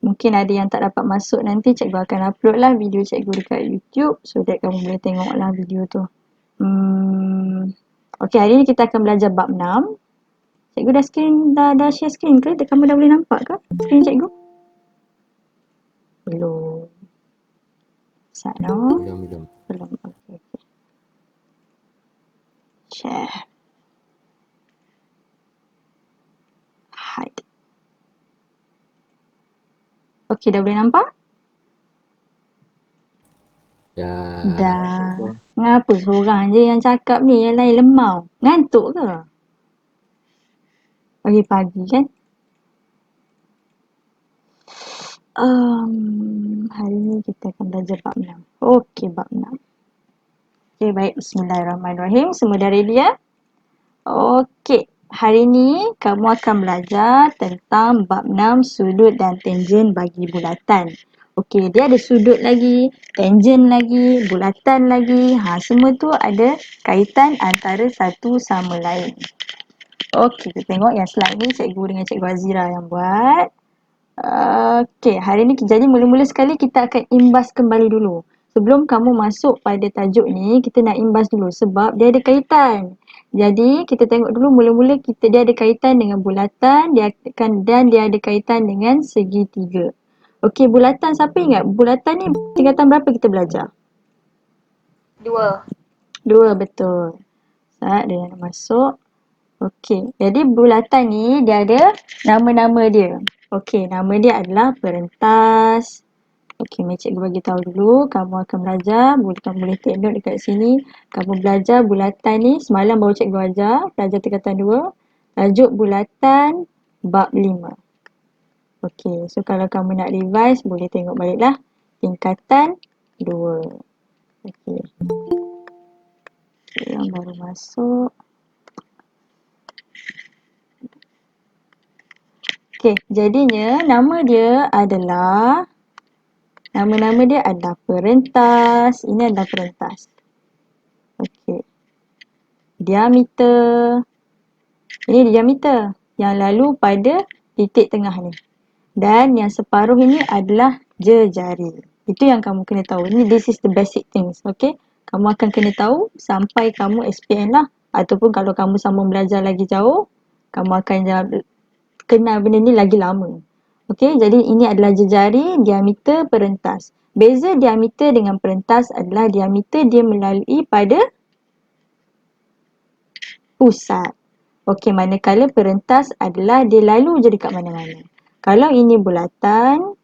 Mungkin ada yang tak dapat masuk, nanti cikgu akan upload lah video cikgu dekat YouTube so that kamu boleh tengok lah video tu. Okay, hari ni kita akan belajar bab 6. Cikgu dah share screen ke? Kamu dah boleh nampak ke screen cikgu? Belum. Sana. Belum. Belum. Okay. Share. Hide. Okay, dah boleh nampak? Dah. Ngapa seorang je yang cakap ni, yang lain lemau? Ngantuk ke? Pagi-pagi kan? Hari ni kita akan belajar bab 6. Okey, bab 6. Okey, baik. Bismillahirrahmanirrahim. Semua dah ready ya? Okey. Hari ni kamu akan belajar tentang bab 6 sudut dan tangent bagi bulatan. Okey, dia ada sudut lagi, tangent lagi, bulatan lagi. Semua tu ada kaitan antara satu sama lain. Okey, kita tengok yang slide ni cikgu dengan cikgu Azira yang buat. Okey, hari ni jadi mula-mula sekali kita akan imbas kembali dulu. Sebelum kamu masuk pada tajuk ni, kita nak imbas dulu sebab dia ada kaitan. Jadi, kita tengok dulu mula-mula dia ada kaitan dengan bulatan, dia ada kaitan dengan segitiga. Okey, bulatan, siapa ingat? Bulatan ni tingkatan berapa kita belajar? 2, betul. Saat dia nak masuk. Okey, jadi bulatan ni dia ada nama-nama dia. Okey, nama dia adalah perentas. Okey, mari cikgu bagi tahu dulu. Kamu akan belajar, kamu boleh take note dekat sini. Kamu belajar bulatan ni, semalam baru cikgu ajar, belajar tingkatan 2. Tajuk bulatan bab 5. Okey, so kalau kamu nak revise, boleh tengok baliklah. Tingkatan 2. Okey. Yang baru masuk. Okey, jadinya nama dia adalah perentas. Ini adalah perentas. Okey. Diameter. Ini diameter yang lalu pada titik tengah ni. Dan yang separuh ini adalah jejari. Itu yang kamu kena tahu. This is the basic things. Okey. Kamu akan kena tahu sampai kamu SPM lah. Ataupun kalau kamu sambung belajar lagi jauh, kamu akan kenal benda ni lagi lama. Okey, jadi ini adalah jejari, diameter, perentas. Beza diameter dengan perentas adalah diameter dia melalui pada pusat. Okey, manakala perentas adalah dia lalu je dekat mana-mana. Kalau ini bulatan,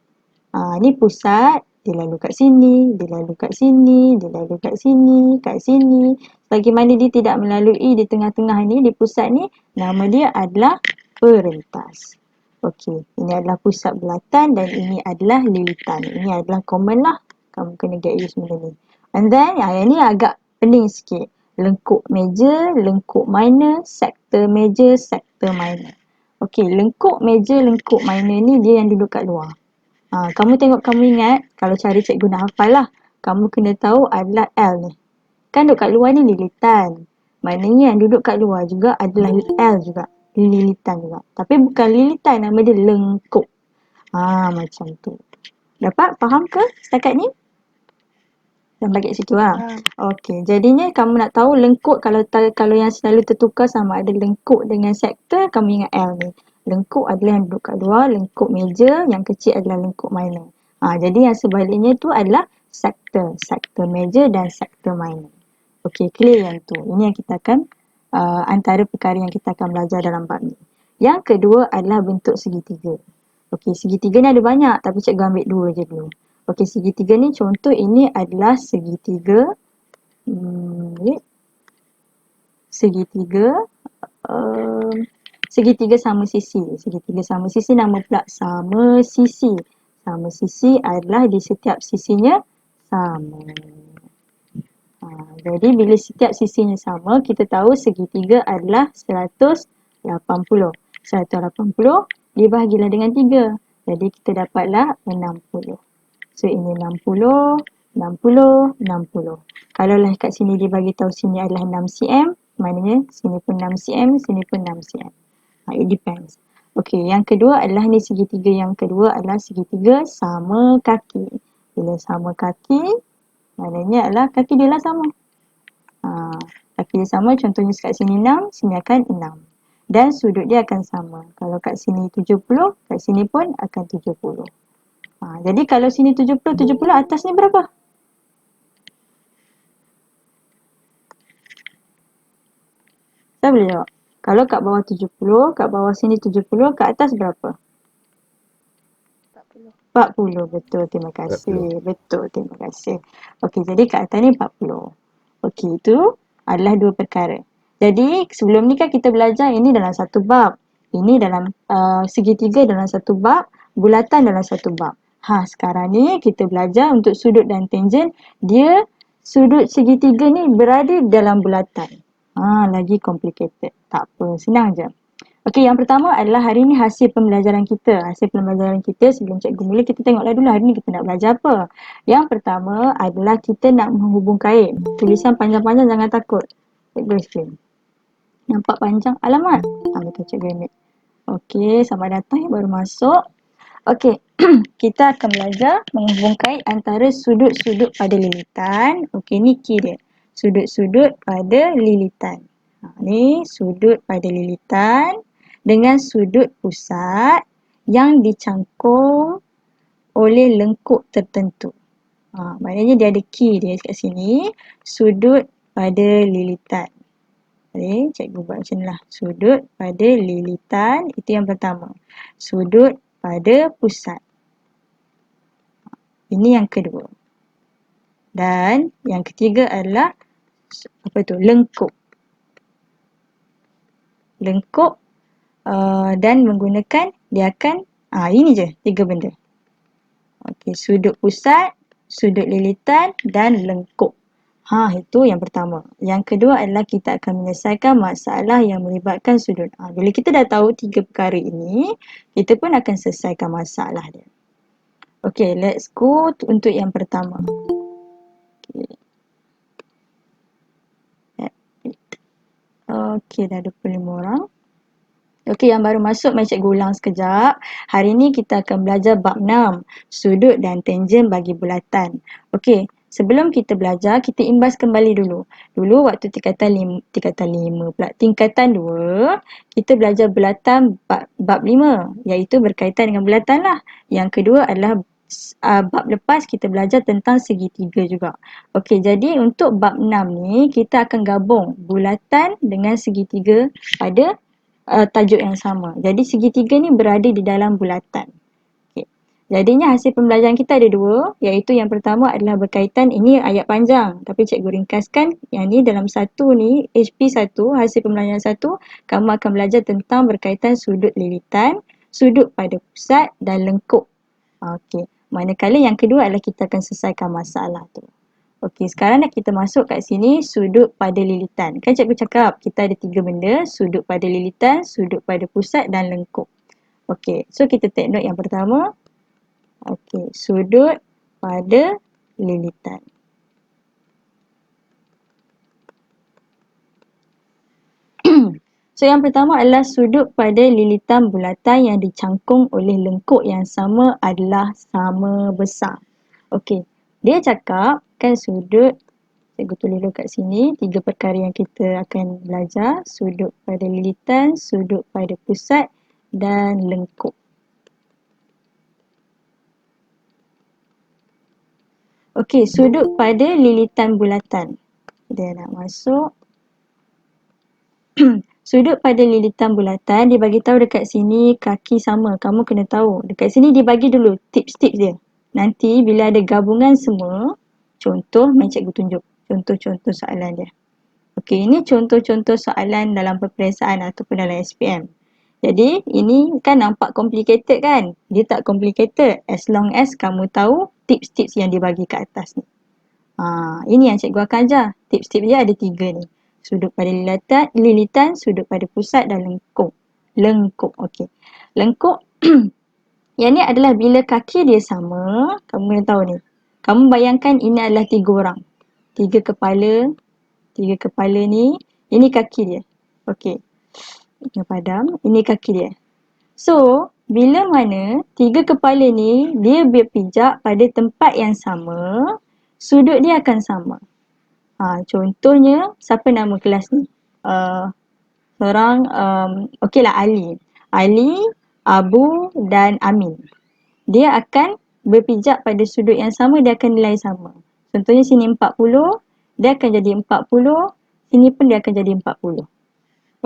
ni pusat, dia lalu kat sini, dia lalu kat sini, dia lalu kat sini, kat sini. Bagaimana dia tidak melalui di tengah-tengah ni, di pusat ni, nama dia adalah perentas. Okey, ini adalah pusat bulatan dan ini adalah lilitan. Ini adalah common lah. Kamu kena get used benda ni. And then, yang ni agak pening sikit. Lengkuk major, lengkuk minor, sektor major, sektor minor. Okey, lengkuk major, lengkuk minor ni dia yang duduk kat luar. Kamu tengok, kamu ingat, kalau cara cikgu nak hafal lah, kamu kena tahu adalah L ni. Kan duduk kat luar ni lilitan. Maknanya yang duduk kat luar juga adalah L juga. Lilitan juga. Tapi bukan lilitan, nama dia lengkuk. Macam tu. Dapat? Faham ke setakat ni? Dan bagi situ lah. Okey, jadinya kamu nak tahu lengkuk, kalau yang selalu tertukar sama ada lengkuk dengan sektor, kamu ingat L ni. Lengkuk adalah yang duduk kat luar, lengkuk major, yang kecil adalah lengkuk minor. Jadi yang sebaliknya tu adalah sektor. Sektor major dan sektor minor. Okey, clear yang tu. Ini yang kita akan, antara perkara yang kita akan belajar dalam bab ni. Yang kedua adalah bentuk segitiga. Okey, segitiga ni ada banyak tapi cikgu ambil 2 je dulu. Okey, segitiga ni contoh ini adalah segitiga. Segitiga sama sisi. Segitiga sama sisi nama pula sama sisi. Sama sisi adalah di setiap sisinya sama. Jadi bila setiap sisinya sama, kita tahu segitiga adalah 180. 180 dibahagilah dengan 3. Jadi kita dapatlah 60. So ini 60, 60, 60. Kalau lah kat sini dia bagi tahu sini adalah 6 cm, maknanya sini pun 6 cm, sini pun 6 cm. It depends. Okey, yang kedua adalah ni segitiga yang kedua adalah segitiga sama kaki. Bila sama kaki, maknanya adalah kaki dia lah sama. Kaki dia sama, contohnya kat sini 6, sini akan 6. Dan sudut dia akan sama. Kalau kat sini 70, kat sini pun akan 70. Jadi kalau sini 70, 70, atas ni berapa? Saya boleh jawab. Kalau kat bawah 70, kat bawah sini 70, kat atas berapa? 40. Betul, terima kasih. 40. Betul, terima kasih. Okey, jadi kat atas ni 40. Okey, itu adalah dua perkara. Jadi sebelum ni kan kita belajar ini dalam satu bab. Ini dalam segitiga dalam satu bab, bulatan dalam satu bab. Sekarang ni kita belajar untuk sudut dan tangent. Dia sudut segitiga ni berada dalam bulatan. Lagi complicated. Tak apa, senang je. Okey, yang pertama adalah hari ni hasil pembelajaran kita. Hasil pembelajaran kita sebelum cikgu mula, kita tengoklah dulu hari ni kita nak belajar apa. Yang pertama adalah kita nak menghubung kait. Tulisan panjang-panjang jangan takut. Cikgu explain. Nampak panjang? Alamat. Betul cikgu ambil. Okey, selamat datang yang baru masuk. Okey, kita akan belajar menghubung kait antara sudut-sudut pada lilitan. Okey, ni key dia. Sudut-sudut pada lilitan. Ni sudut pada lilitan dengan sudut pusat yang dicangkung oleh lengkuk tertentu. Maknanya dia ada key dia kat sini. Sudut pada lilitan. Okay, cikgu buat macam ni lah. Sudut pada lilitan, itu yang pertama. Sudut pada pusat. Ini yang kedua. Dan yang ketiga adalah lengkuk. Lengkuk dan menggunakan dia akan ini je 3 benda. Okey, sudut pusat, sudut lilitan dan lengkuk. Itu yang pertama. Yang kedua adalah kita akan menyelesaikan masalah yang melibatkan sudut. Bila kita dah tahu 3 perkara ini, kita pun akan selesaikan masalah dia. Okey, let's go untuk yang pertama. Okey, dah 25 orang. Okey, yang baru masuk, mari cikgu ulang sekejap. Hari ni kita akan belajar bab 6, sudut dan tangent bagi bulatan. Okey, sebelum kita belajar, kita imbas kembali dulu. Dulu waktu tingkatan 5 pula. Tingkatan 2, kita belajar bulatan bab 5, iaitu berkaitan dengan bulatan lah. Yang kedua adalah bab lepas kita belajar tentang segitiga juga. Okey, jadi untuk bab 6 ni, kita akan gabung bulatan dengan segitiga pada tajuk yang sama. Jadi segitiga ni berada di dalam bulatan. Okay. Jadinya hasil pembelajaran kita ada 2, iaitu yang pertama adalah berkaitan, ini ayat panjang tapi cikgu ringkaskan, yang ni dalam satu ni, HP1, hasil pembelajaran 1, kamu akan belajar tentang berkaitan sudut lilitan, sudut pada pusat dan lengkuk. Okey. Manakala yang kedua adalah kita akan selesaikan masalah tu. Okey, sekarang nak kita masuk kat sini sudut pada lilitan. Kan cikgu cakap kita ada 3 benda, sudut pada lilitan, sudut pada pusat dan lengkuk. Okey, so kita take note yang pertama. Okey, sudut pada lilitan. So yang pertama adalah sudut pada lilitan bulatan yang dicangkung oleh lengkuk yang sama adalah sama besar. Okey, dia cakap kan sudut, cikgu tulis dulu kat sini, 3 perkara yang kita akan belajar, sudut pada lilitan, sudut pada pusat dan lengkuk. Okey, sudut pada lilitan bulatan. Dia nak masuk. Sudut pada lilitan bulatan, dia bagi tahu dekat sini kaki sama. Kamu kena tahu. Dekat sini dia bagi dulu tips-tips dia. Nanti bila ada gabungan semua, contoh, mari cikgu tunjuk contoh-contoh soalan dia. Okey, ini contoh-contoh soalan dalam peperiksaan ataupun dalam SPM. Jadi, ini kan nampak complicated kan? Dia tak complicated as long as kamu tahu tips-tips yang dia bagi kat atas ni. Ini yang cikgu akan ajar. Tips-tips dia ada 3 ni. Sudut pada lilitan, sudut pada pusat dan lengkuk. Lengkuk, okey. Lengkuk, yang ni adalah bila kaki dia sama, kamu kena tahu ni. Kamu bayangkan ini adalah 3 orang. 3 kepala, 3 kepala ni, ini kaki dia. Okey. Ini padam, ini kaki dia. So, bila mana tiga kepala ni dia berpijak pada tempat yang sama, sudut dia akan sama. Contohnya, siapa nama kelas ni? Seorang, okeylah Ali. Ali, Abu dan Amin. Dia akan berpijak pada sudut yang sama, dia akan nilai sama. Contohnya sini 40, dia akan jadi 40, sini pun dia akan jadi 40.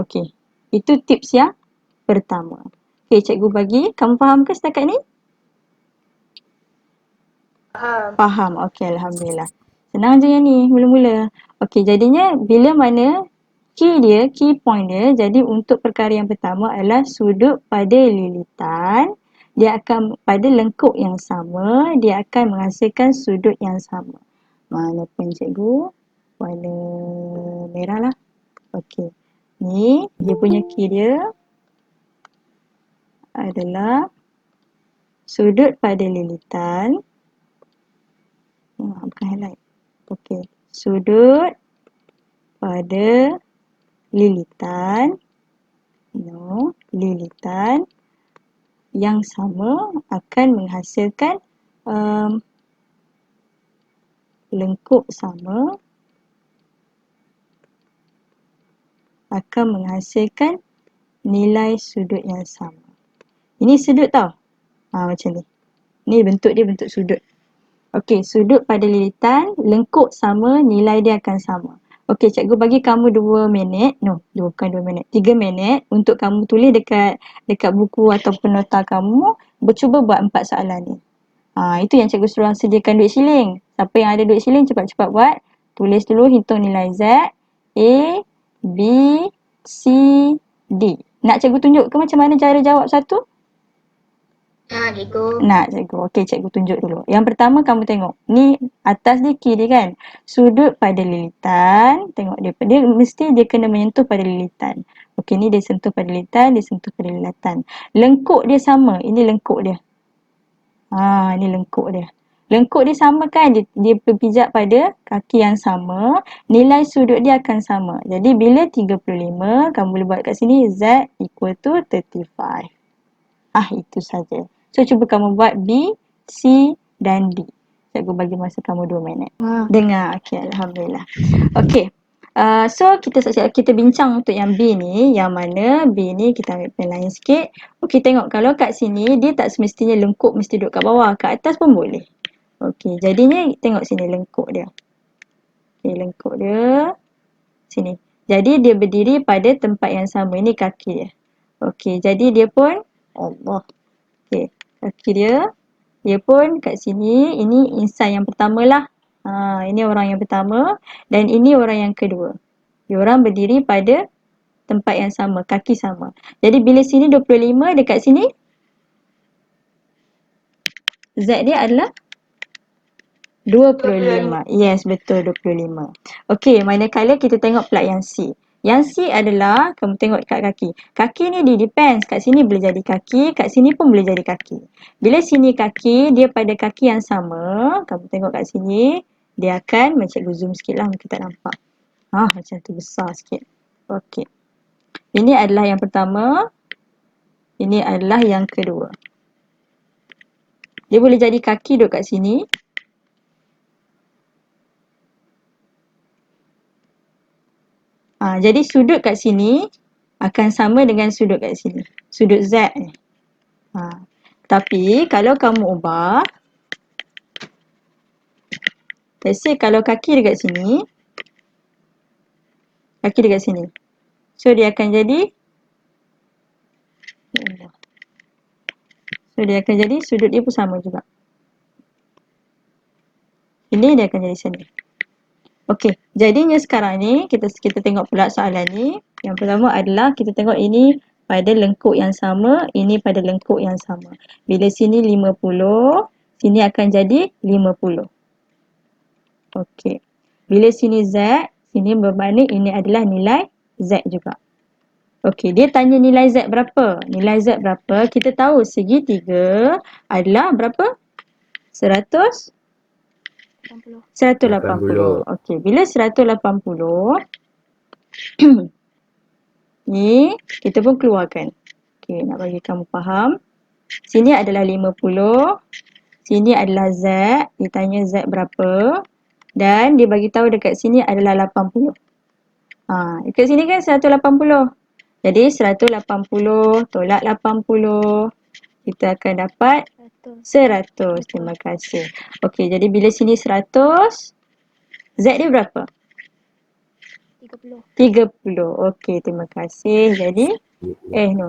Okey, itu tips yang pertama. Okey, cikgu bagi. Kamu faham ke setakat ni? Faham. Okey, Alhamdulillah. Senang je yang ni, mula-mula. Okey, jadinya bila mana key point dia, jadi untuk perkara yang pertama adalah sudut pada lilitan. Dia akan pada lengkuk yang sama, dia akan menghasilkan sudut yang sama. Mana pen cikgu? Warna merah lah. Okey. Ni dia punya key dia adalah sudut pada lilitan. Bukan highlight. Okey. Sudut pada lilitan. Lilitan yang sama akan menghasilkan lengkuk sama, akan menghasilkan nilai sudut yang sama. Ini sudut tau. Macam ni. Ni bentuk dia bentuk sudut. Okey, sudut pada lilitan, lengkuk sama, nilai dia akan sama. Okey, cikgu bagi kamu 2 minit. Bukan 2 minit. 3 minit untuk kamu tulis dekat buku ataupun nota kamu. Cuba buat 4 soalan ni. Itu yang cikgu suruh sediakan duit siling. Siapa yang ada duit siling cepat-cepat buat. Tulis dulu, hitung nilai Z. A, B, C, D. Nak cikgu tunjuk ke macam mana cara jawab satu? Cikgu. Nak cikgu. Okey, cikgu tunjuk dulu. Yang pertama kamu tengok. Ni atas ni key dia kan. Sudut pada lilitan. Tengok dia. Dia mesti dia kena menyentuh pada lilitan. Okey, ni dia sentuh pada lilitan. Dia sentuh pada lilitan. Lengkuk dia sama. Ini lengkuk dia. Ni lengkuk dia. Lengkuk dia sama kan? Dia berpijak pada kaki yang sama. Nilai sudut dia akan sama. Jadi bila 35, kamu boleh buat kat sini. Z equal to 35. Itu saja. So, cuba kamu buat B, C dan D. Cikgu bagi masa kamu 2 minit. Dengar. Okey, Alhamdulillah. Okey. So, kita bincang untuk yang B ni. Yang mana B ni kita ambil pen lain sikit. Okey, tengok. Kalau kat sini, dia tak semestinya lengkuk mesti duduk kat bawah. Kat atas pun boleh. Okey, jadinya tengok sini lengkuk dia. Okey, lengkuk dia. Sini. Jadi, dia berdiri pada tempat yang sama. Ini kaki dia. Okey, jadi dia pun Allah. Okey, kaki dia. Dia pun kat sini. Ini insan yang pertama lah. Ini orang yang pertama. Dan ini orang yang kedua. Dia orang berdiri pada tempat yang sama. Kaki sama. Jadi bila sini 25, dekat sini Z dia adalah 25. Yes, betul 25. Okey, manakala kita tengok pula yang C. Yang C adalah, kamu tengok kat kaki. Kaki ni dia depends. Kat sini boleh jadi kaki, kat sini pun boleh jadi kaki. Bila sini kaki, dia pada kaki yang sama. Kamu tengok kat sini, dia akan, cikgu zoom sikit lah, kita tak nampak. Macam tu besar sikit. Okey. Ini adalah yang pertama. Ini adalah yang kedua. Dia boleh jadi kaki duduk kat sini. Jadi sudut kat sini akan sama dengan sudut kat sini. Sudut Z ni. Tapi kalau kamu ubah, let's say kalau kaki dekat sini, kaki dekat sini. So dia akan jadi, sudut dia pun sama juga. Ini dia akan jadi sini. Okey, jadinya sekarang ni kita tengok pula soalan ni. Yang pertama adalah kita tengok ini pada lengkuk yang sama, ini pada lengkuk yang sama. Bila sini 50, sini akan jadi 50. Okey. Bila sini Z, sini bermakna ini adalah nilai Z juga. Okey, dia tanya nilai Z berapa? Nilai Z berapa? Kita tahu segitiga adalah berapa? 180. Okey, bila 180 ni kita pun keluarkan. Okey, nak bagi kamu faham. Sini adalah 50. Sini adalah Z. Dia tanya Z berapa. Dan dia bagi tahu dekat sini adalah 80. Dekat sini kan 180. Jadi 180 tolak 80. Kita akan dapat 100. Terima kasih. Okey, jadi bila sini 100, Z dia berapa? 30. Okey, terima kasih. Jadi,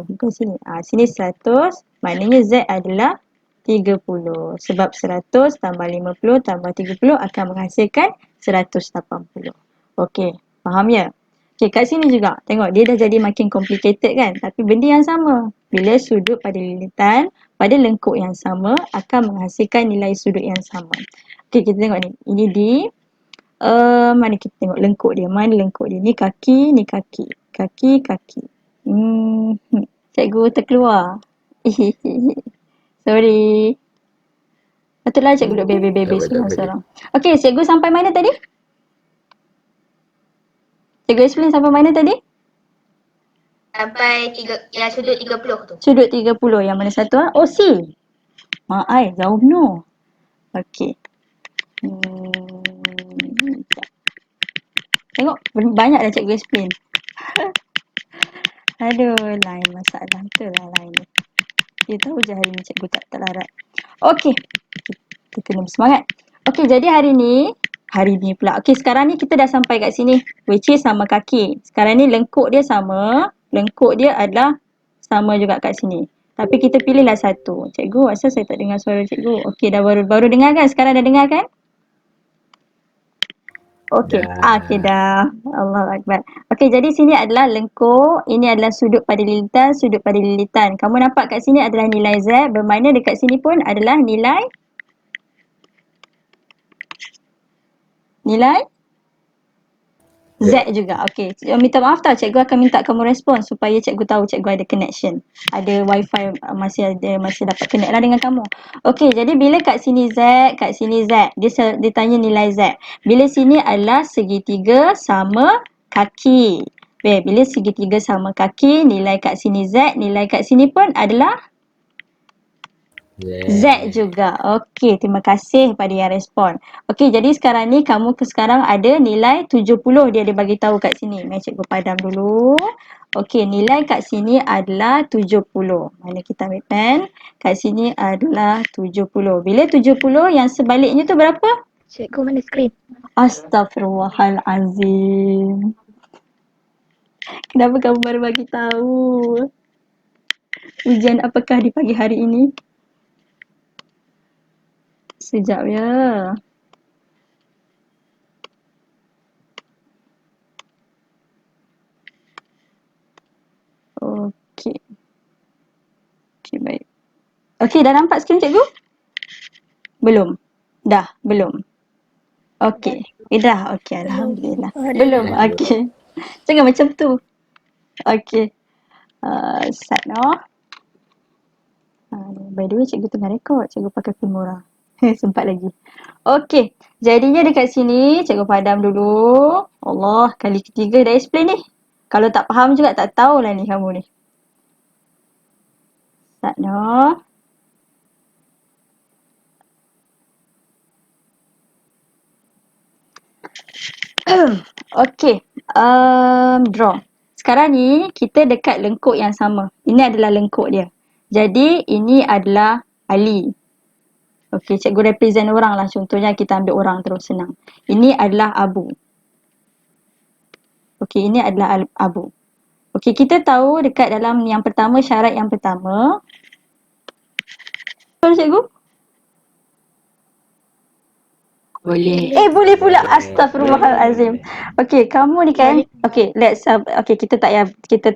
bukan sini. Sini 100, maknanya Z adalah 30. Sebab 100 tambah 50 tambah 30 akan menghasilkan 180. Okey, faham ya? Okey, kat sini juga. Tengok, dia dah jadi makin complicated kan? Tapi benda yang sama. Bila sudut pada lilitan, pada lengkuk yang sama, akan menghasilkan nilai sudut yang sama. Okey, kita tengok ni. Ini di mana kita tengok lengkuk dia. Mana lengkuk dia? Ni kaki, ni kaki. Kaki, kaki. Cikgu terkeluar. Sorry. Patutlah cikgu duduk bebe-bebe seorang-seorang. Okey, cikgu sampai mana tadi? Cikgu explain sampai mana tadi? Sampai yang sudut 30 tu. Sudut 30. Yang mana satu? Oh, C. Jauh no. Okey. Tengok, banyak dah cikgu explain. Aduh, lain masalah. Itulah lain. Dia tahu je hari ni cikgu tak larat. Okey. Kita kena bersemangat. Okey, jadi hari ni pula. Okey, sekarang ni kita dah sampai kat sini. Which is sama kaki. Sekarang ni lengkuk dia sama. Lengkuk dia adalah sama juga kat sini. Tapi kita pilihlah satu. Cikgu, asal saya tak dengar suara cikgu? Okey, dah baru dengar kan? Sekarang dah dengar kan? Okey. Okey dah. Allahu Akbar. Okey, jadi sini adalah lengkuk. Ini adalah sudut pada lilitan, sudut pada lilitan. Kamu nampak kat sini adalah nilai Z. Bermakna dekat sini pun adalah nilai Z juga. Okey. Minta maaf tau, cikgu akan minta kamu respon supaya cikgu tahu cikgu ada connection. Ada wifi, masih dapat connect lah dengan kamu. Okey, jadi bila kat sini Z, dia tanya nilai Z. Bila sini adalah segitiga sama kaki. Bila segitiga sama kaki, nilai kat sini Z, nilai kat sini pun adalah Z juga. Okey, terima kasih pada yang respon. Okey, jadi sekarang ni kamu sekarang ada nilai 70 dia bagi tahu kat sini. Mari cikgu padam dulu. Okey, nilai kat sini adalah 70. Mana kita ambil pen? Kat sini adalah 70. Bila 70 yang sebaliknya tu berapa? Cikgu mana skrin? Astaghfirullahalazim. Kenapa kamu baru bagi tahu? Ujian apakah di pagi hari ini? Sekejap ya. Okey. Okey, baik. Okey, dah nampak skrin cikgu? Belum? Dah? Belum? Okey. Dah? Okey, alhamdulillah. Belum? Okey. Jangan macam tu. Okey. Start no. By the way, cikgu tengah rekod. Cikgu pakai Filmora. Sempat lagi. Okey. Jadinya dekat sini, cikgu padam dulu. Allah, kali ketiga dah explain ni. Kalau tak faham juga, tak tahulah ni kamu ni. Start no. Okey. Draw. Sekarang ni, kita dekat lengkuk yang sama. Ini adalah lengkuk dia. Jadi, ini adalah Ali. Okey, cikgu represent orang lah. Contohnya kita ambil orang terus senang. Ini adalah Abu. Okey, ini adalah Abu. Okey, kita tahu dekat dalam yang pertama, syarat yang pertama. Boleh cikgu? Boleh. Boleh pula. Astaghfirullahalazim. Okey, kamu ni kan. Okey, kita tak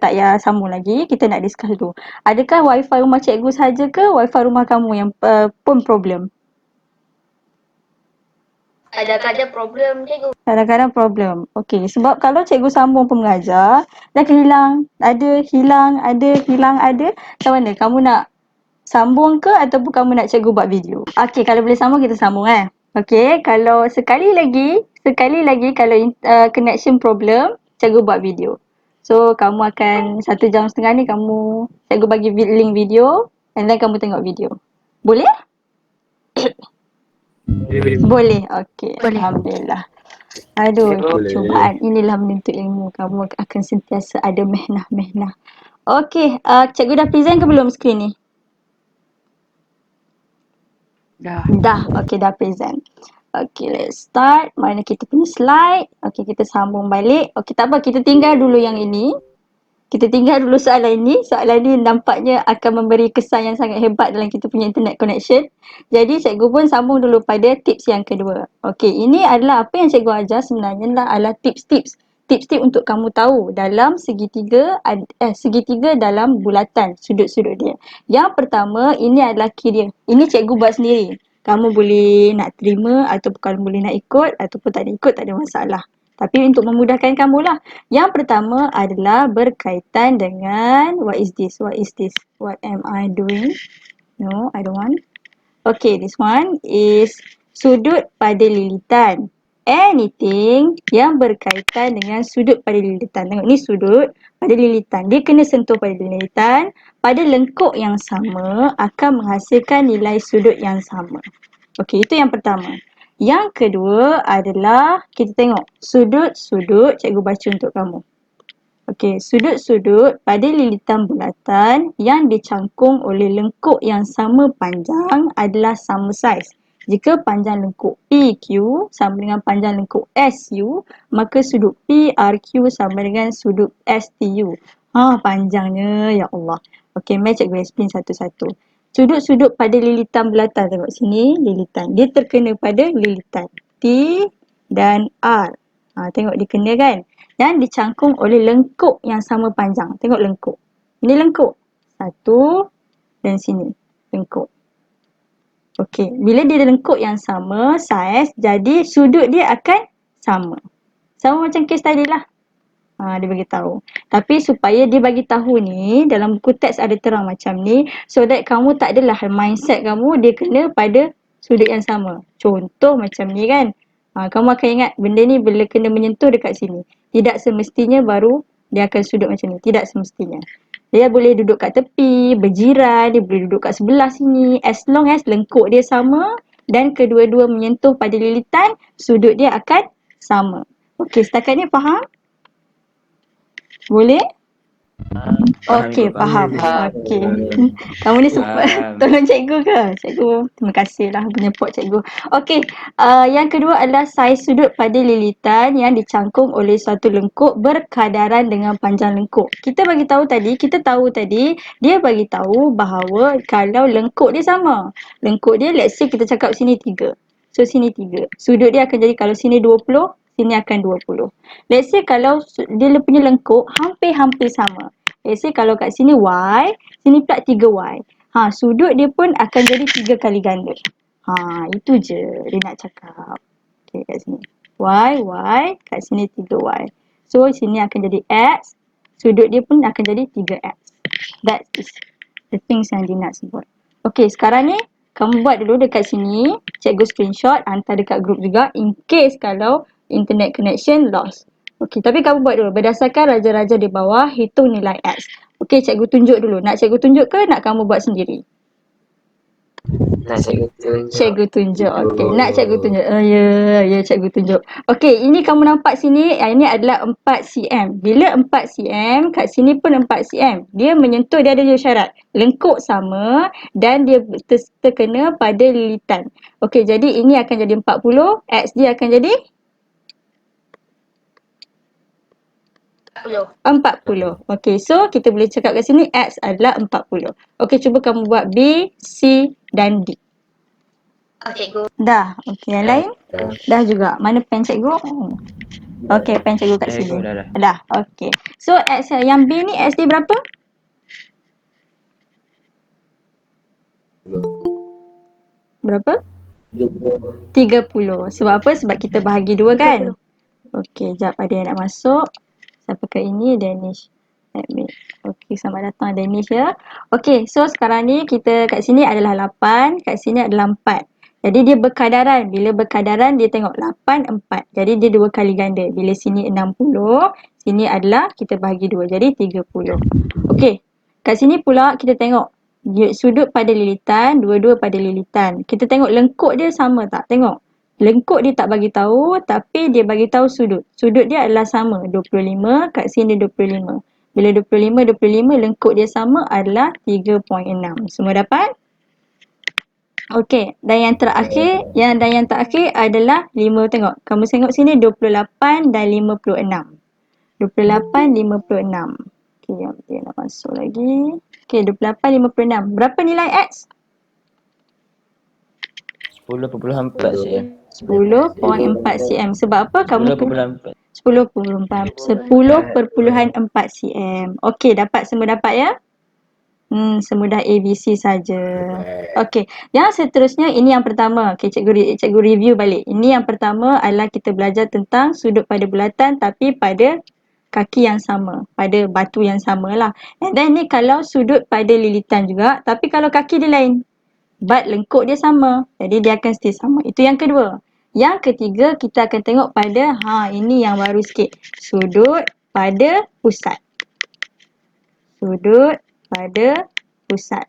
payah sambung lagi. Kita nak discuss dulu. Adakah wifi rumah cikgu saja ke wifi rumah kamu yang pun problem? Kadang-kadang problem cikgu. Kadang-kadang problem. Okey, sebab kalau cikgu sambung pun mengajar, dia akan hilang. Hilang, ada. Macam mana? Kamu nak sambung ke ataupun kamu nak cikgu buat video? Okey, kalau boleh sambung, kita sambung Okey, kalau sekali lagi kalau connection problem, cikgu buat video. So kamu akan 1.5 jam ni cikgu bagi link video and then kamu tengok video. Boleh? Boleh. Okey. Boleh. Alhamdulillah. Aduh, Boleh. cubaan inilah menuntut ilmu. Kamu akan sentiasa ada mehnah-mehnah. Okey, cikgu dah present ke belum skrin ni? Dah. Okey, dah present. Okey, let's start. Mana kita punya slide. Okey, kita sambung balik. Okey, tak apa. Kita tinggal dulu yang ini. Kita tinggal dulu soalan ini. Soalan ini nampaknya akan memberi kesan yang sangat hebat dalam kita punya internet connection. Jadi cikgu pun sambung dulu pada tips yang kedua. Okey, ini adalah apa yang cikgu ajar sebenarnya adalah tips-tips. Tips-tips untuk kamu tahu dalam segitiga dalam bulatan sudut-sudut dia. Yang pertama, ini adalah key dia. Ini cikgu buat sendiri. Kamu boleh nak terima ataupun kamu boleh nak ikut ataupun tak nak ikut, tak ada masalah. Tapi untuk memudahkan kamu lah. Yang pertama adalah berkaitan dengan what is this? What is this? What am I doing? No, I don't want. Okay, this one is sudut pada lilitan. Anything yang berkaitan dengan sudut pada lilitan. Tengok ni sudut pada lilitan. Dia kena sentuh pada lilitan. Pada lengkuk yang sama akan menghasilkan nilai sudut yang sama. Okey, itu yang pertama. Yang kedua adalah kita tengok sudut-sudut, cikgu baca untuk kamu. Okey, sudut-sudut pada lilitan bulatan yang dicangkung oleh lengkuk yang sama panjang adalah sama saiz. Jika panjang lengkuk PQ sama dengan panjang lengkuk SU, maka sudut PRQ sama dengan sudut STU. Panjangnya, ya Allah. Okey, mari cikgu explain satu-satu. Sudut-sudut pada lilitan bulatan, tengok sini lilitan. Dia terkena pada lilitan T dan R. Tengok dia kena kan? Dan dicangkung oleh lengkuk yang sama panjang. Tengok lengkuk. Ini lengkuk. Satu dan sini lengkuk. Okey, bila dia lengkuk yang sama saiz, jadi sudut dia akan sama. Sama macam kes tadi lah. Dia bagi tahu. Tapi supaya dia bagi tahu ni, dalam buku teks ada terang macam ni, so that kamu tak adalah mindset kamu dia kena pada sudut yang sama. Contoh macam ni kan. Kamu akan ingat benda ni bila kena menyentuh dekat sini. Tidak semestinya baru dia akan sudut macam ni. Tidak semestinya. Dia boleh duduk kat tepi, berjiran, dia boleh duduk kat sebelah sini. As long as lengkuk dia sama dan kedua-dua menyentuh pada lilitan, sudut dia akan sama. Okey, setakat ni faham? Boleh? Okey, faham. Okey. Kamu ni super tolong cikgu ke? Cikgu, terima kasih lah menyeport cikgu. Okey, yang kedua adalah saiz sudut pada lilitan yang dicangkung oleh suatu lengkuk berkadaran dengan panjang lengkuk. Kita tahu tadi, dia bagi tahu bahawa kalau lengkuk dia sama. Lengkuk dia, let's say kita cakap sini 3. So, sini 3. Sudut dia akan jadi kalau sini 20, sini akan 20. Let's say kalau dia punya lengkuk hampir-hampir sama. Let's say kalau kat sini Y, sini pula 3Y. Sudut dia pun akan jadi 3 kali ganda. Itu je dia nak cakap. Okay, kat sini. Y, kat sini 3Y. So, sini akan jadi X. Sudut dia pun akan jadi 3X. That is the things yang dia nak sebut. Okay, sekarang ni kamu buat dulu dekat sini. Cikgu screenshot, hantar dekat group juga. In case kalau internet connection lost. Okey, tapi kamu buat dulu. Berdasarkan raja-raja di bawah, hitung nilai X. Okey, cikgu tunjuk dulu. Nak cikgu tunjuk ke nak kamu buat sendiri? Nak cikgu tunjuk. Cikgu tunjuk. Okey, nak cikgu tunjuk. Ya, cikgu tunjuk. Okey, ini kamu nampak sini, ini adalah 4 cm. Bila 4 cm, kat sini pun 4 cm. Dia menyentuh, dia ada dua syarat. Lengkuk sama dan dia terkena pada lilitan. Okey, jadi ini akan jadi 40. X dia akan jadi 40. Okey, so kita boleh cakap kat sini X adalah 40. Okey, cuba kamu buat B, C dan D. Cikgu. Dah. Okey, yang lain? Dah juga. Mana pen cikgu? Okey, pen cikgu kat sini. Dah. Okey. So X yang B ni X dia berapa? Berapa? 30. Sebab apa? Sebab kita bahagi 2 kan? Okey, jap ada yang nak masuk. Saya pakai ini, Danish. Admit. Okey, selamat datang Danish ya. Okey, so sekarang ni kita kat sini adalah 8, kat sini adalah 4. Jadi dia berkadaran. Bila berkadaran dia tengok 8, 4. Jadi dia 2 kali ganda. Bila sini 60, sini adalah kita bahagi 2. Jadi 30. Okey. Kat sini pula kita tengok sudut pada lilitan, dua-dua pada lilitan. Kita tengok lengkuk dia sama tak? Tengok. Lengkuk dia tak bagi tahu tapi dia bagi tahu sudut. Sudut dia adalah sama. 25, kat sini 25. Bila 25, 25 lengkuk dia sama adalah 3.6. Semua dapat? Okey, dan yang terakhir adalah 5. Tengok, kamu tengok sini 28 dan 56. 28, 56. Okey, dia nak masuk lagi. Okey, 28, 56. Berapa nilai X? 10.4 cm. 10.4 cm. Sebab apa? Kamu 10.4. 10.4 cm. Okey, dapat semua dapat ya? Semudah ABC saja. Okey, yang seterusnya ini yang pertama. Okey, cikgu review balik. Ini yang pertama adalah kita belajar tentang sudut pada bulatan tapi pada kaki yang sama, pada batu yang samalah. And then ni kalau sudut pada lilitan juga, tapi kalau kaki dia lain. But lengkuk dia sama. Jadi dia akan stay sama. Itu yang kedua. Yang ketiga kita akan tengok pada ini yang baru sikit. Sudut pada pusat. Sudut pada pusat.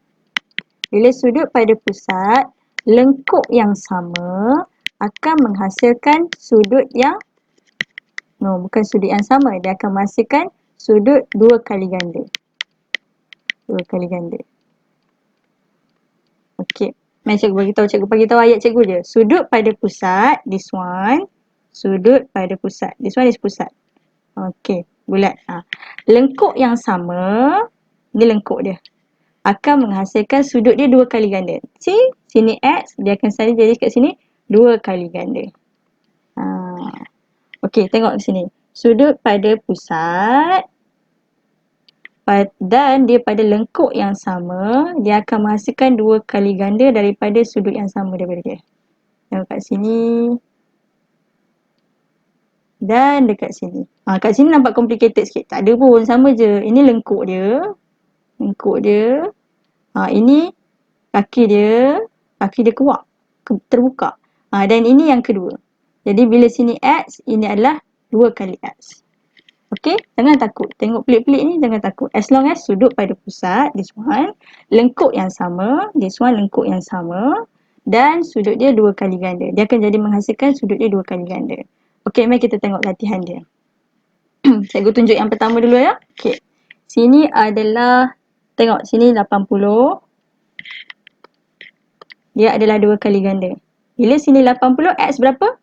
Bila sudut pada pusat, lengkuk yang sama akan menghasilkan sudut yang bukan sudut yang sama. Dia akan menghasilkan sudut 2 kali ganda. 2 kali ganda. Okey. Mari cikgu bagi tahu ayat cikgu je. Sudut pada pusat, this one. Sudut pada pusat. This one is pusat. Okey, bulat. Lengkuk yang sama, ni lengkuk dia. Akan menghasilkan sudut dia 2 kali ganda. See? Sini X, dia akan jadi kat sini 2 kali ganda. Okey, tengok di sini. Sudut pada pusat dan dia pada lengkuk yang sama, dia akan menghasilkan 2 kali ganda daripada sudut yang sama daripada dia. Tengok kat sini. Dan dekat sini. Kat sini nampak complicated sikit. Tak ada pun, sama je. Ini lengkuk dia. Lengkuk dia. Ini kaki dia keluar, terbuka. Dan ini yang kedua. Jadi bila sini X, ini adalah 2 kali X. Okey, jangan takut. Tengok pelik-pelik ni jangan takut. As long as sudut pada pusat, this one, lengkuk yang sama, this one lengkuk yang sama, dan sudut dia 2 kali ganda. Dia akan jadi menghasilkan sudut dia 2 kali ganda. Okey, mari kita tengok latihan dia. Cikgu tunjuk yang pertama dulu ya. Okey. Sini adalah, tengok sini 80. Dia adalah 2 kali ganda. Bila sini 80, X berapa?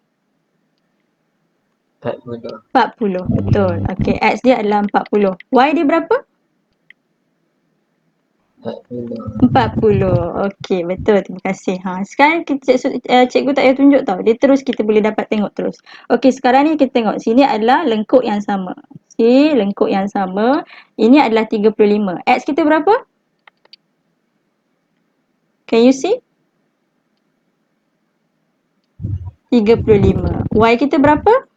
40. Betul. Okey, X dia adalah 40. Y dia berapa? 40. Okey, betul. Terima kasih. Sekarang cikgu tak payah tunjuk tau. Dia terus kita boleh dapat tengok terus. Okey, sekarang ni kita tengok. Sini adalah lengkuk yang sama. See, lengkuk yang sama. Ini adalah 35. X kita berapa? Can you see? 35. Y kita berapa?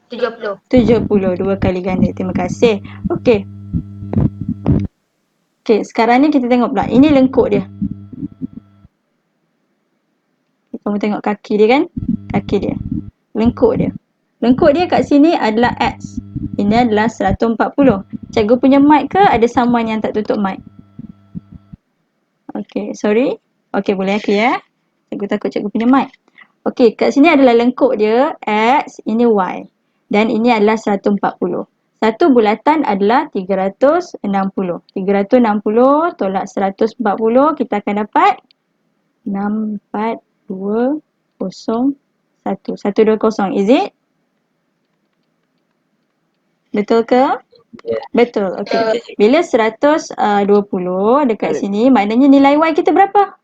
70. 70. 2 kali ganda. Terima kasih. Okey. Okey, sekarang ni kita tengok pula. Ini lengkuk dia. Kamu tengok kaki dia kan? Kaki dia. Lengkuk dia. Lengkuk dia kat sini adalah X. Ini adalah 140. Cikgu punya mic ke ada someone yang tak tutup mic? Okey, sorry. Okey, boleh clear. Cikgu takut cikgu punya mic. Okey, kat sini adalah lengkuk dia X, ini Y. Dan ini adalah 140. Satu bulatan adalah 360. 360 tolak 140 kita akan dapat 6421. 120. Is it? Betul ke? Betul. Okey. Bila 120 dekat sini maknanya nilai Y kita berapa?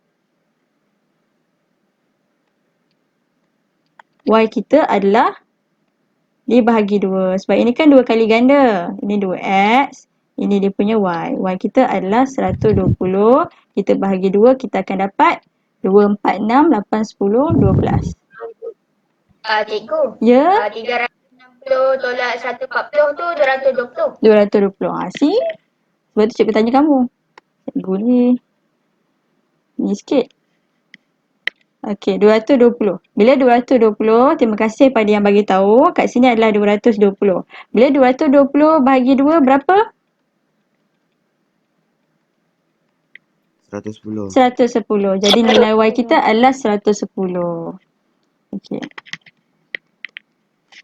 Y kita adalah dibahagi 2. Sebab ini kan 2 kali ganda. Ini 2X. Ini dia punya Y. Y kita adalah 120. Kita bahagi 2. Kita akan dapat 2, 4, 6, 8, 10, 12. Cikgu. Ya? 360 tolak 140 tu 220. 220. See? Sebab tu cikgu tanya kamu. Cikgu ni sikit. Okey, 220. Bila 220, terima kasih pada yang bagi tahu. Kat sini adalah 220. Bila 220 bahagi 2 berapa? 110. 110. Jadi nilai Y kita adalah 110. Okey.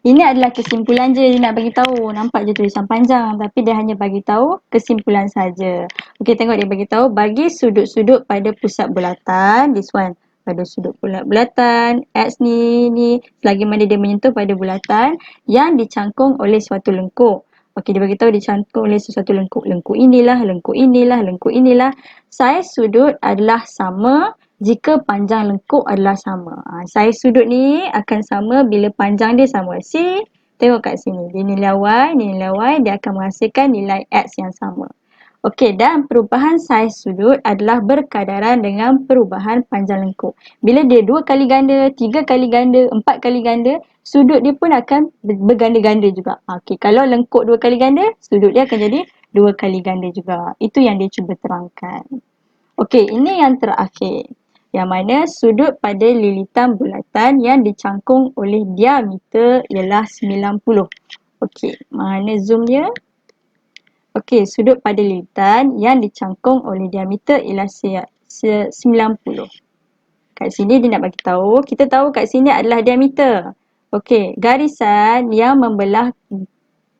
Ini adalah kesimpulan je dia nak bagi tahu. Nampak je tulisan panjang tapi dia hanya bagi tahu kesimpulan saja. Okey, tengok dia bagi tahu bagi sudut-sudut pada pusat bulatan, this one. Pada sudut bulatan X ni selagi mana dia menyentuh pada bulatan yang dicangkung oleh suatu lengkuk. Okey, dia bagi tahu dicangkung oleh sesuatu lengkuk. Lengkuk inilah, lengkuk inilah, lengkuk inilah. Saiz sudut adalah sama jika panjang lengkuk adalah sama. Saiz sudut ni akan sama bila panjang dia sama. See? Tengok kat sini. Dia nilai Y, nilai Y, dia akan menghasilkan nilai X yang sama. Okey, dan perubahan saiz sudut adalah berkadaran dengan perubahan panjang lengkuk. Bila dia 2 kali ganda, 3 kali ganda, 4 kali ganda, sudut dia pun akan berganda-ganda juga. Okey, kalau lengkuk 2 kali ganda, sudut dia akan jadi 2 kali ganda juga. Itu yang dia cuba terangkan. Okey, ini yang terakhir. Yang mana sudut pada lilitan bulatan yang dicangkung oleh diameter ialah 90. Okey, mana zoom dia? Okey, sudut pada lilitan yang dicangkung oleh diameter ialah 90. Kat sini dia nak bagi tahu, kita tahu kat sini adalah diameter. Okey, garisan yang membelah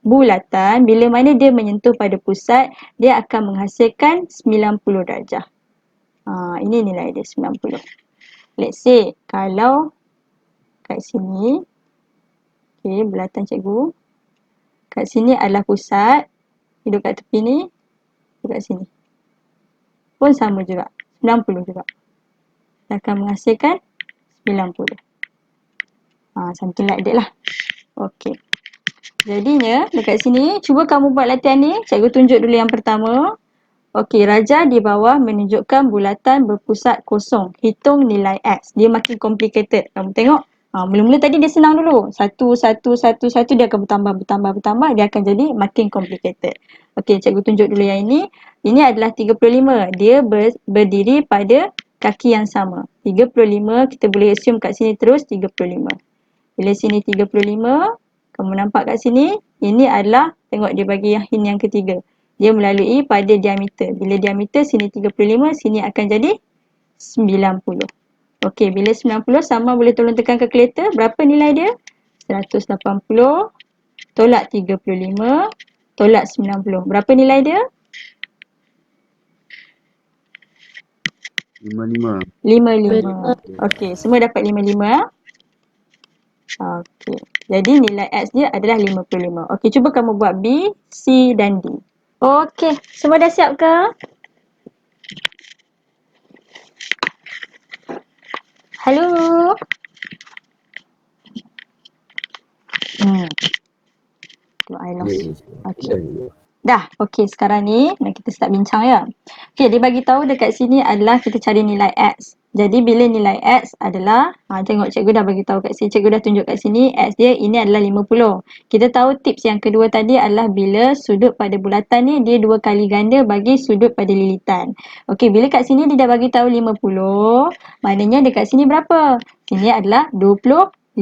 bulatan bila mana dia menyentuh pada pusat, dia akan menghasilkan 90 darjah. Ini nilai dia 90. Let's say kalau kat sini, okay, bulatan cikgu, kat sini adalah pusat, hidup kat tepi ni, hidup kat sini. Pun sama juga, 90 juga. Dia akan menghasilkan 90. Something like that lah. Okay. Jadinya dekat sini, cuba kamu buat latihan ni. Cikgu tunjuk dulu yang pertama. Okey, raja di bawah menunjukkan bulatan berpusat kosong. Hitung nilai X. Dia makin complicated. Kamu tengok. Mula-mula tadi dia senang dulu. Satu, dia akan bertambah. Dia akan jadi makin complicated. Okey, cikgu tunjuk dulu yang ini. Ini adalah 35. Dia berdiri pada kaki yang sama. 35, kita boleh assume kat sini terus 35. Bila sini 35, kamu nampak kat sini, ini adalah, tengok dia bagi yang ketiga. Dia melalui pada diameter. Bila diameter sini 35, sini akan jadi 90. Okey, bila 90 sama boleh tolong tekan kalkulator. Berapa nilai dia? 180 tolak 35 tolak 90. Berapa nilai dia? 55. 55. Okey, semua dapat 55. Okey, jadi nilai X dia adalah 55. Okey, cuba kamu buat B, C dan D. Okey, semua dah siap ke? Halo? I lost. Okey. Dah, okey sekarang ni kita start bincang ya. Okey, dia bagi tahu dekat sini adalah kita cari nilai X. Jadi bila nilai X adalah, tengok cikgu dah bagi tahu kat sini, cikgu dah tunjuk kat sini X dia ini adalah 50. Kita tahu tips yang kedua tadi adalah bila sudut pada bulatan ni dia 2 kali ganda bagi sudut pada lilitan. Okey, bila kat sini dia dah bagi tahu 50, maknanya dekat sini berapa? Sini adalah 25.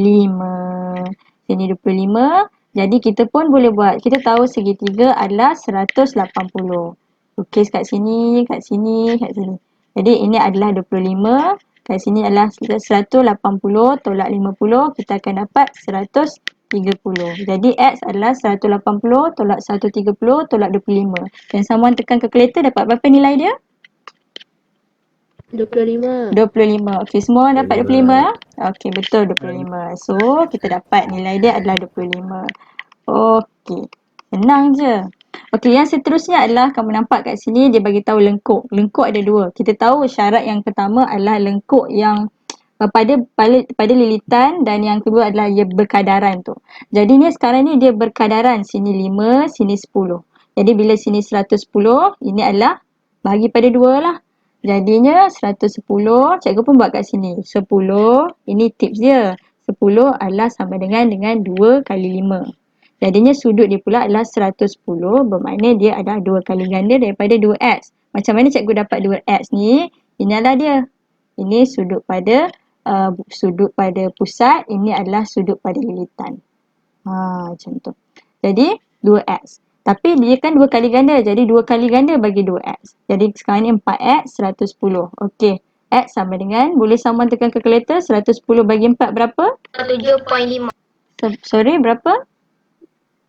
Sini 25. Jadi kita pun boleh buat. Kita tahu segitiga adalah 180. Okey, kat sini, kat sini, kat sini. Jadi ini adalah 25. Kat sini adalah 180 tolak 50. Kita akan dapat 130. Jadi X adalah 180 tolak 130 tolak 25. Dan someone tekan kalkulator dapat berapa nilai dia? 25. 25. Okey, semua dapat 25? Okey, betul 25. So, kita dapat nilai dia adalah 25. Okey, senang je. Okey, yang seterusnya adalah kamu nampak kat sini dia bagi tahu lengkuk. Lengkuk ada dua. Kita tahu syarat yang pertama adalah lengkuk yang pada lilitan dan yang kedua adalah ia berkadaran tu. Jadi ni sekarang ni dia berkadaran. Sini 5, sini 10. Jadi bila sini 110, ini adalah bagi pada 2 lah. Jadinya 110, cikgu pun buat kat sini. 10, ini tips dia. 10 adalah sama dengan 2 kali 5. Jadinya sudut dia pula adalah 110, bermakna dia adalah 2 kali ganda daripada 2x. Macam mana cikgu dapat 2x ni? Inilah dia. Ini sudut pada sudut pada pusat, ini adalah sudut pada lilitan. Macam tu. Jadi 2x. Tapi dia kan 2 kali ganda. Jadi 2 kali ganda bagi 2x. Jadi sekarang ni 4x 110. Okey. X sama dengan, boleh someone tekan kalkulator, 110 bagi 4 berapa? 7.5. Sorry, berapa?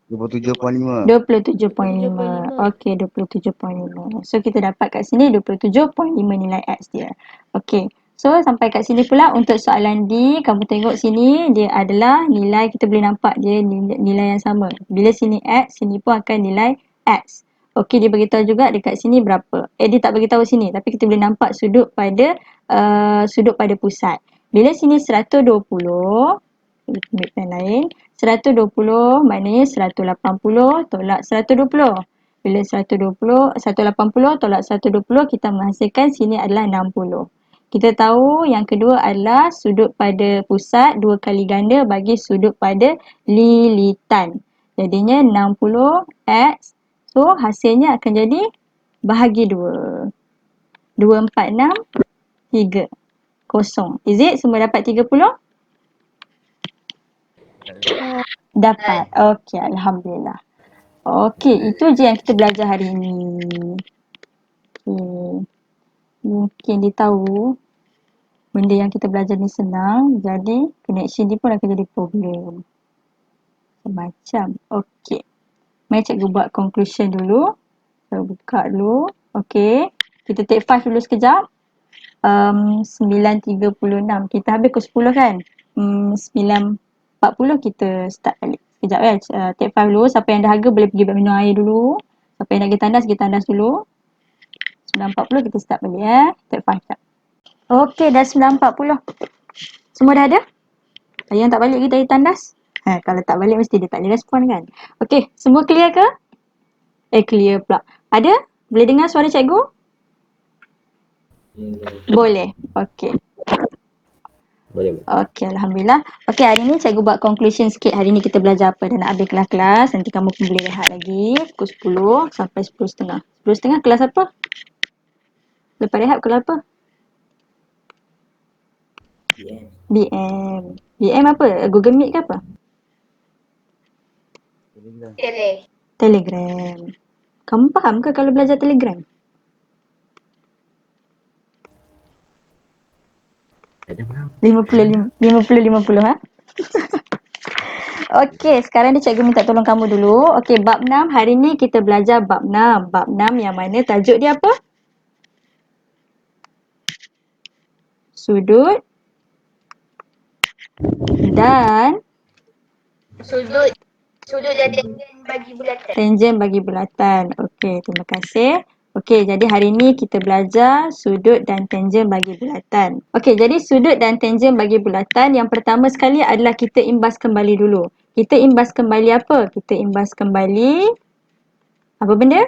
27.5. 27.5. Okey, 27.5. So kita dapat kat sini 27.5 nilai X dia. Okey. So sampai kat sini pula untuk soalan D, kamu tengok sini dia adalah nilai, kita boleh nampak dia nilai yang sama. Bila sini X, sini pun akan nilai X. Okey, dia beritahu juga dekat sini berapa. Dia tak beritahu sini, tapi kita boleh nampak sudut pada pusat. Bila sini 120, kita ambil pen lain. 120 maknanya 180 tolak 120. Bila 180 tolak 120, kita menghasilkan sini adalah 60. Kita tahu yang kedua adalah sudut pada pusat 2 kali ganda bagi sudut pada lilitan. Jadinya 60x. So hasilnya akan jadi bahagi 2. 246 30. Is it semua dapat 30? Dapat. Okey, alhamdulillah. Okey, itu je yang kita belajar hari ini. Okey. Mungkin dia tahu benda yang kita belajar ni senang, jadi connection dia pun akan jadi problem. Macam. Okey. Mari cikgu buat conclusion dulu. Saya buka dulu. Okey. Kita take 5 dulu sekejap. 9.36. Kita habis pukul 10 kan? 9.40 kita start balik. Sekejap kan. Take 5 dulu. Siapa yang dahaga boleh pergi minum air dulu. Siapa yang nak pergi tandas dulu. 9.40 kita start balik Take 5 sekejap. Okey, dah 9.40. Semua dah ada? Yang tak balik kita dari tandas? Kalau tak balik mesti dia tak boleh respon kan? Okey, semua clear ke? Clear pula. Ada? Boleh dengar suara cikgu? Boleh. Okey. Boleh. Okey, alhamdulillah. Okey, hari ni cikgu buat conclusion sikit. Hari ni kita belajar apa dan nak habis kelas-kelas. Nanti kamu pun boleh rehat lagi. Pukul 10 sampai 10.30. 10.30 kelas apa? Lepas rehat kelas apa? BM. BM apa? Google Meet ke apa? Telegram. Kamu faham ke kalau belajar Telegram? Tak ada faham. 50 ha? Okey, sekarang ni cikgu minta tolong kamu dulu. Okey, bab 6. Hari ni kita belajar bab 6. Bab 6 yang mana tajuk dia apa? Sudut dan Sudut dan tangent bagi bulatan. tangent bagi bulatan. Okey, terima kasih. Okey, jadi hari ni kita belajar sudut dan tangent bagi bulatan. Okey, jadi sudut dan tangent bagi bulatan yang pertama sekali adalah kita imbas kembali dulu. Kita imbas kembali apa? Kita imbas kembali apa benda?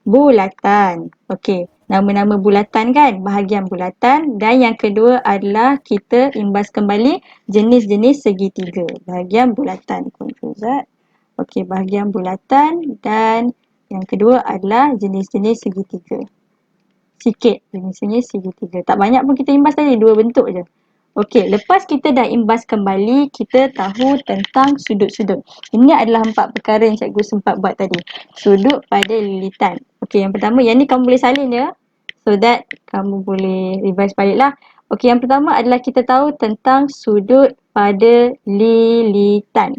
Bulatan. Okey, nama-nama bulatan kan? Bahagian bulatan. Dan yang kedua adalah kita imbas kembali jenis-jenis segitiga. Bahagian bulatan. Konfuzat. Okey, bahagian bulatan dan yang kedua adalah jenis-jenis segitiga. Sikit jenis-jenis segitiga. Tak banyak pun kita imbas tadi, 2 bentuk je. Okey, lepas kita dah imbas kembali, kita tahu tentang sudut-sudut. Ini adalah 4 perkara yang cikgu sempat buat tadi. Sudut pada lilitan. Okey, yang pertama, yang ni kamu boleh salin ya. So that kamu boleh revise balik lah. Okey, yang pertama adalah kita tahu tentang sudut pada lilitan.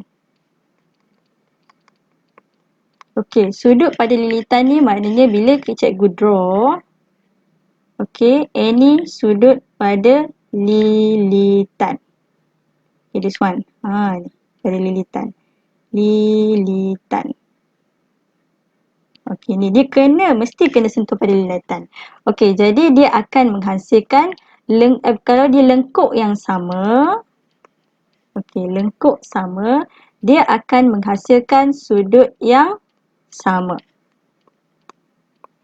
Okey, sudut pada lilitan ni maknanya bila cikgu draw, okey, any sudut pada lilitan. Okay, this one. Ni, pada lilitan. Lilitan. Okey, ni dia mesti kena sentuh pada lilitan. Okey, jadi dia akan menghasilkan, kalau dia lengkuk yang sama, okey, lengkuk sama, dia akan menghasilkan sudut yang sama.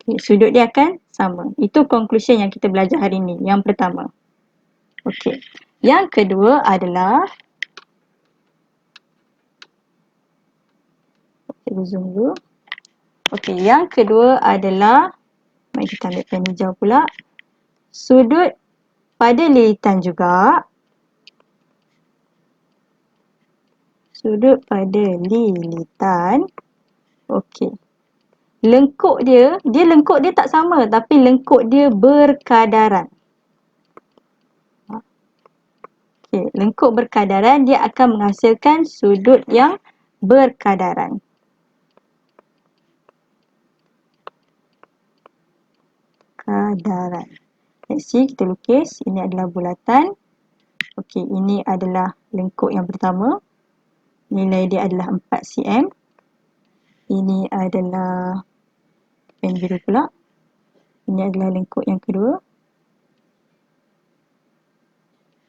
Okay, sudut dia akan sama. Itu conclusion yang kita belajar hari ni. Yang pertama. Okey. Yang kedua adalah, kita zoom dulu. Okey, yang kedua adalah, mari kita ambil pen hijau pula. Sudut pada lilitan juga, sudut pada lilitan. Okey. Lengkuk dia lengkuk dia tak sama tapi lengkuk dia berkadaran. Okey, lengkuk berkadaran dia akan menghasilkan sudut yang berkadaran. Kadaran. Let's see, kita lukis. Ini adalah bulatan. Okey, ini adalah lengkuk yang pertama. Nilai dia adalah 4 cm. Ini adalah pen biru pula. Ini adalah lengkuk yang kedua.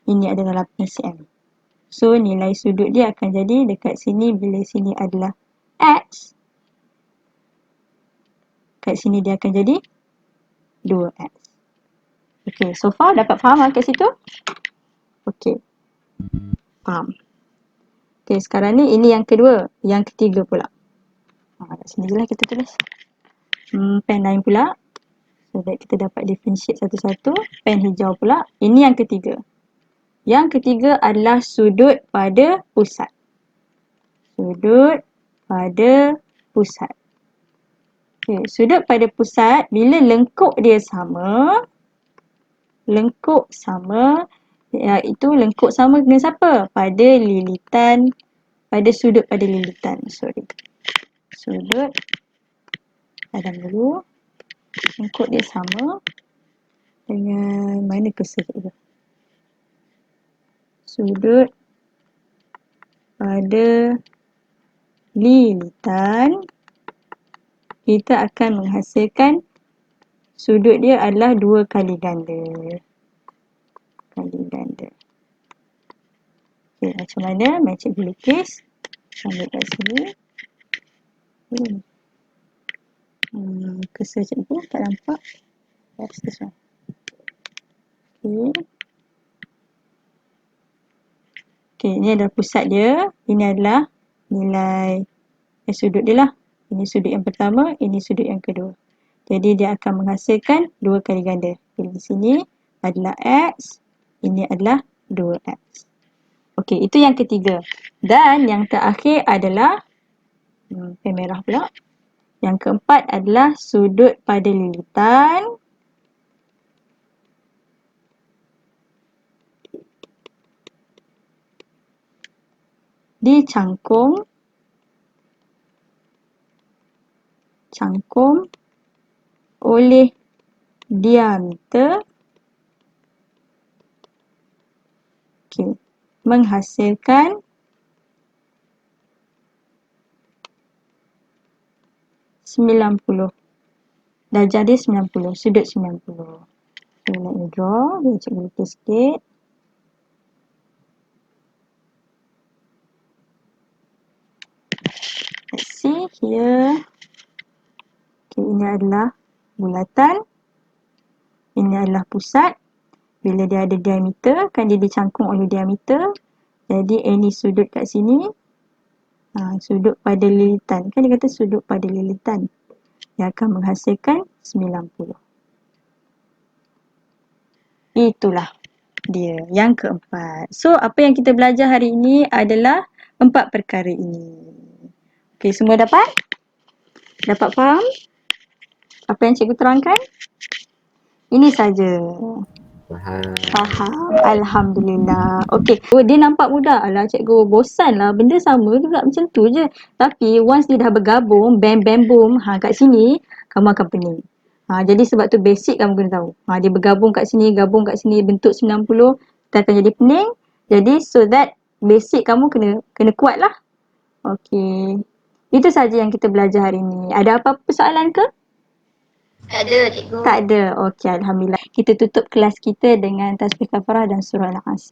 Ini adalah 8 cm. So, nilai sudut dia akan jadi dekat sini bila sini adalah X. Kat sini dia akan jadi 2X. Okey, so far dapat faham kat situ? Okey. Faham. Okey, sekarang ni ini yang kedua. Yang ketiga pula. Kat sini je lah kita tulis. Pen lain pula. So that kita dapat differentiate satu-satu. Pen hijau pula. Ini yang ketiga. Yang ketiga adalah sudut pada pusat. Sudut pada pusat. Okay, sudut pada pusat bila lengkuk dia sama. Lengkuk sama. Iaitu lengkuk sama dengan siapa? Pada lilitan. Pada sudut pada lilitan. Sorry. Sudut. Padam dulu. Lengkuk dia sama. Dengan mana cursor tu? Sudut pada lilitan, kita akan menghasilkan sudut dia adalah 2 kali ganda. Kali ganda. Okey, macam mana? Cikgu lukis. Ambil kat sini. Cursor cikgu tak nampak. That's this one. Okey. Okey, ini adalah pusat dia. Ini adalah nilai sudut dia lah. Ini sudut yang pertama, ini sudut yang kedua. Jadi dia akan menghasilkan 2 kali ganda. Jadi di sini adalah X, ini adalah 2X. Okey, itu yang ketiga. Dan yang terakhir adalah pen merah pula. Yang keempat adalah sudut pada lilitan. Dicangkung oleh diameter menghasilkan dah jadi 90, sudut 90. So, let me draw. Dia cikgu lukis sikit. Let's see here. Okay, ini adalah bulatan. Ini adalah pusat. Bila dia ada diameter, kan dia dicangkung oleh diameter. Jadi ini sudut kat sini. Sudut pada lilitan. Kan dia kata sudut pada lilitan. Dia akan menghasilkan 90. Itulah dia yang keempat. So, apa yang kita belajar hari ini adalah 4 perkara ini. Okey, semua dapat? Dapat faham? Apa yang cikgu terangkan? Ini saja. Faham. Alhamdulillah. Okey. Dia nampak mudah. Alah cikgu bosan lah. Benda sama juga macam tu je. Tapi once dia dah bergabung, bam bam boom, kat sini, kamu akan pening. Jadi sebab tu basic kamu kena tahu. Dia bergabung kat sini, gabung kat sini, bentuk 90, kita akan jadi pening. Jadi so that basic kamu kena kuat lah. Okey. Itu saja yang kita belajar hari ini. Ada apa-apa soalan ke? Tak ada, cikgu. Tak ada. Okey, alhamdulillah. Kita tutup kelas kita dengan tasbih kafarah dan surah Al-Asr.